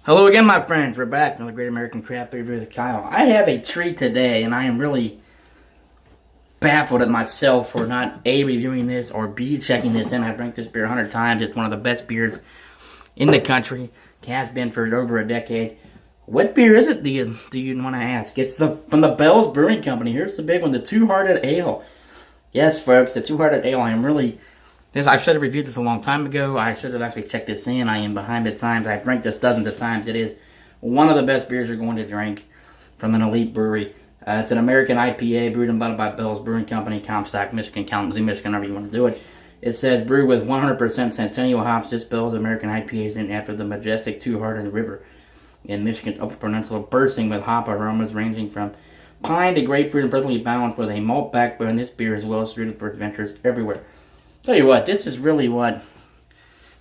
Hello again, my friends. We're back. Another Great American Craft Beer with Kyle. I have a treat today, and I am really baffled at myself for not A, reviewing this, or B, checking this in. I've drank this beer 100 times. It's one of the best beers in the country. It has been for over a decade. What beer is it, do you want to ask? It's from the Bell's Brewing Company. Here's the big one, the Two Hearted Ale. Yes, folks, the Two Hearted Ale. I am really... I should have reviewed this a long time ago. I should have actually checked this in. I am behind the times. I've drank this dozens of times. It is one of the best beers you're going to drink from an elite brewery. It's an American IPA brewed and bottled by Bell's Brewing Company, Comstock, Michigan, Kalamazoo, Michigan, however you want to do it. It says brewed with 100% Centennial hops. This Bell's American IPA is named after the majestic Two-Hearted River in Michigan's Upper Peninsula, bursting with hop aromas ranging from pine to grapefruit and perfectly balanced with a malt backbone. This beer is well suited for adventures everywhere. Tell you what, this is really what,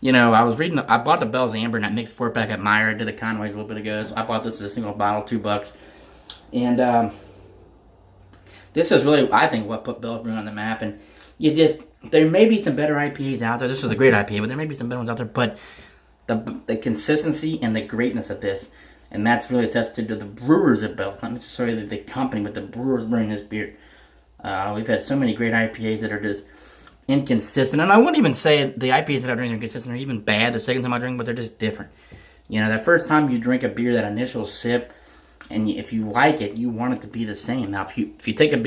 I bought the Bell's Amber in that mixed 4-pack at Meijer. I did the Conway's a little bit ago, so I bought this as a single bottle, $2. And this is really, I think, what put Bell's Brewing on the map. And there may be some better IPAs out there. This is a great IPA, but there may be some better ones out there. But the consistency and the greatness of this, and that's really attested to the brewers at Bell's, not necessarily the company, but the brewers brewing this beer. We've had so many great IPAs that are just inconsistent, and I wouldn't even say the IPAs that I drink are inconsistent or even bad the second time I drink, but they're just different. That first time you drink a beer, that initial sip, and if you like it, you want it to be the same. Now, if you drink a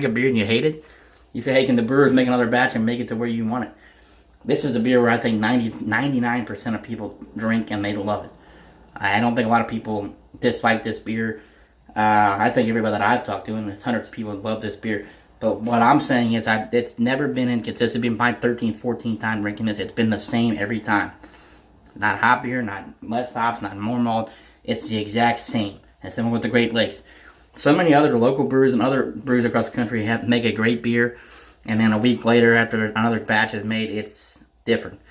beer and you hate it, you say, hey, can the brewers make another batch and make it to where you want it? This is a beer where I think 99% of people drink and they love it. I don't think a lot of people dislike this beer. I think everybody that I've talked to, and it's hundreds of people, love this beer. But what I'm saying is it's never been inconsistent. It's been my 13, 14 time drinking this. It's been the same every time. Not hop beer, not less hops, not more malt. It's the exact same. And similar with the Great Lakes. So many other local breweries and other breweries across the country make a great beer. And then a week later, after another batch is made, it's different.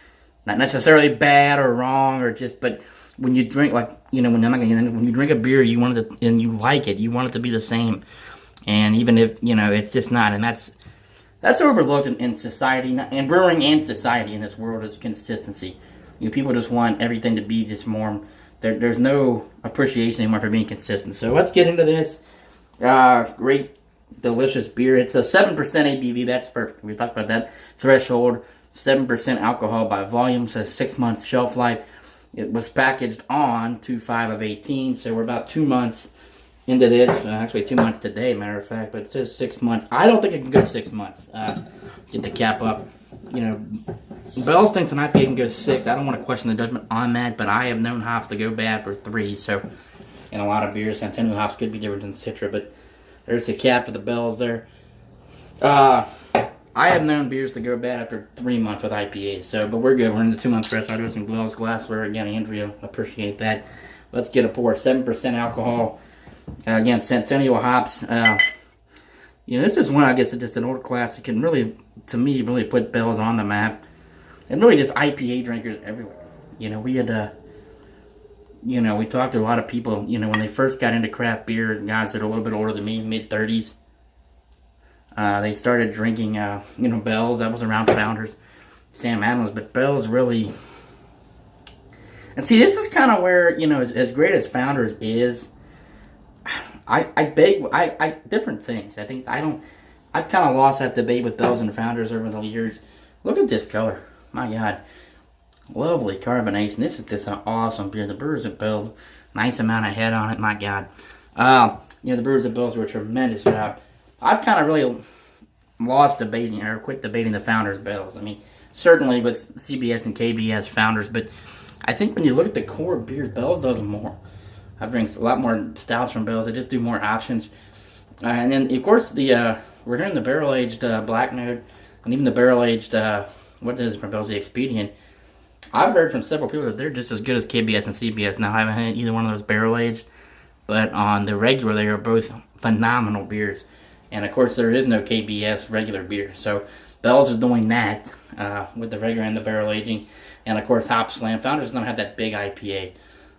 Not necessarily bad or wrong, but when you drink, when you drink a beer, you want it to, and you like it, you want it to be the same. And even if, it's just not. And that's overlooked in society, and brewing and society in this world is consistency. People just want everything to be just more, there's no appreciation anymore for being consistent. So let's get into this great, delicious beer. It's a 7% ABV. That's perfect. We talked about that threshold. 7% alcohol by volume, so 6 months shelf life. It was packaged on 2/5/18, so we're about 2 months into this. Actually 2 months today, matter of fact, but it says 6 months. I don't think it can go 6 months. Get the cap up. Bell's thinks an IPA can go 6. I don't want to question the judgment on that, but I have known hops to go bad for 3, so in a lot of beers, Centennial hops could be different than Citra, but there's the cap for the Bell's there. I have known beers to go bad after 3 months with IPAs, but we're good. We're in the 2 month stretch. I'll do some Bell's glassware again. Andrea, appreciate that. Let's get a pour. 7% alcohol. Again, Centennial hops. This is one, I guess, just an old classic. Can really, to me, really put Bell's on the map. And really just IPA drinkers everywhere. We had, we talked to a lot of people, when they first got into craft beer, guys that are a little bit older than me, mid-30s. They started drinking, Bell's. That was around Founders, Sam Adams. But Bell's really... And see, this is kind of where, as great as Founders is... I different things. I've kind of lost that debate with Bell's and Founders over the years. Look at this color. My God. Lovely carbonation. This is just an awesome beer. The Brewers at Bell's, nice amount of head on it. My God. The Brewers at Bell's were a tremendous job. I've kind of really lost debating, or quit debating the Founders Bell's. Certainly with CBS and KBS Founders, but I think when you look at the core beers, Bell's does more. I drink a lot more stouts from Bell's. They just do more options. And then, of course, we're hearing the barrel-aged Black Note, and even the barrel-aged, what is it from Bell's, the Expedient. I've heard from several people that they're just as good as KBS and CBS. Now, I haven't had either one of those barrel-aged, but on the regular, they are both phenomenal beers. And, of course, there is no KBS regular beer. So, Bell's is doing that with the regular and the barrel-aging. And, of course, Hop Slam. Founders don't have that big IPA.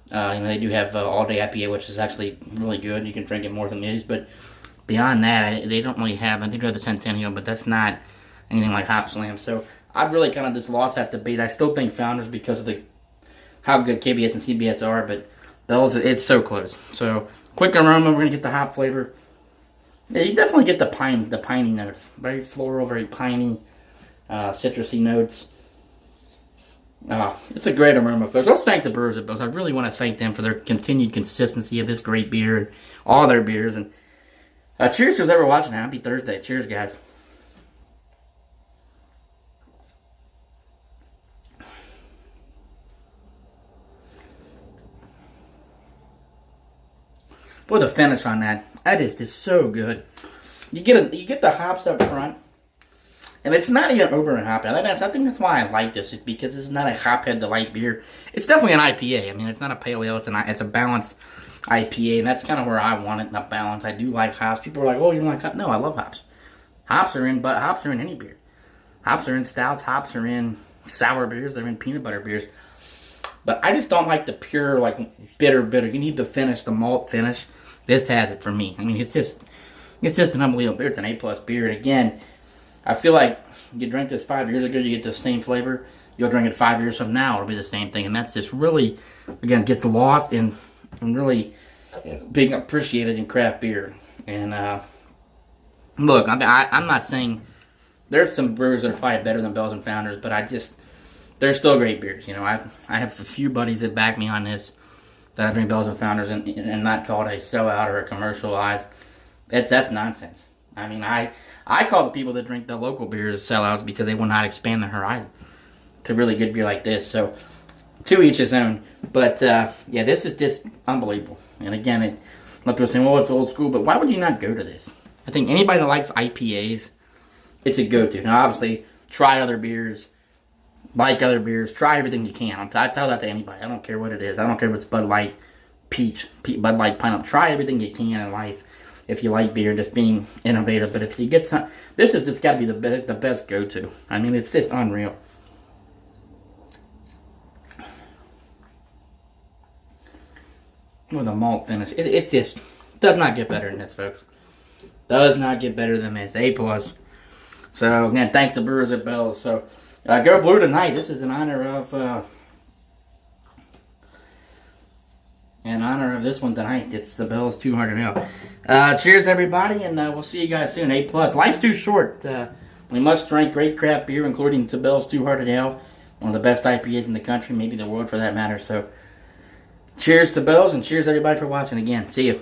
They do have all-day IPA, which is actually really good. You can drink it more than these, but beyond that, they don't really have. I think they have the Centennial, but that's not anything like Hop Slam. So I've really kind of just lost that debate. I still think Founders, because of how good KBS and CBS are, but Bell's, it's so close. So, quick aroma, we're going to get the hop flavor. Yeah, you definitely get the piney notes. Very floral, very piney, citrusy notes. It's a great aroma, folks. Let's thank the Brewers at Bell's. I really want to thank them for their continued consistency of this great beer and all their beers. And cheers to who's ever watching. Happy Thursday. Cheers, guys. Boy, the finish on that is just so good. You get the hops up front, and it's not even over and hoppy. I think that's why I like this, is because it's not a hophead delight beer. It's definitely an IPA. I mean, it's not a pale ale. It's a balanced IPA, and that's kind of where I want it, the balance. I do like hops. People are like, "Oh, you don't like hops?" No, I love hops. Hops are in any beer. Hops are in stouts. Hops are in sour beers. They're in peanut butter beers. But I just don't like the pure, like, bitter. You need the finish, the malt finish. This has it for me. I mean, it's just an unbelievable beer. It's an A+ beer. And again, I feel like you drink this 5 years ago, you get the same flavor. You'll drink it 5 years from now, it'll be the same thing. And that's just really, again, gets lost and really being appreciated in craft beer. And look, I'm not saying there's some brewers that are probably better than Bell's and Founders, but they're still great beers. You know, I have a few buddies that back me on this, that I drink Bell's and Founders and not call it a sellout or a commercialized. That's nonsense. I mean, I call the people that drink the local beers sellouts because they will not expand their horizon to really good beer like this. So, to each his own. But, yeah, this is just unbelievable. And again, a lot of people are saying, well, it's old school, but why would you not go to this? I think anybody that likes IPAs, it's a go-to. Now, obviously, try other beers, like other beers, try everything you can. I tell that to anybody. I don't care what it is. I don't care if it's Bud Light, Peach, Bud Light, Pineapple. Try everything you can in life if you like beer, just being innovative. But if you get some, this has just got to be the best go-to. I mean, it's just unreal. With a malt finish, it just does not get better than this, folks. Does not get better than this. A+. So again, thanks to Brewers at Bell's. So go blue tonight. This is in honor of this one tonight. It's the Bell's 200 Ale. Cheers, everybody, and we'll see you guys soon. A+. Life's too short. We must drink great craft beer, including the Bell's 200 Ale, one of the best IPAs in the country, maybe the world for that matter. So cheers to Bell's, and cheers everybody for watching again. See you.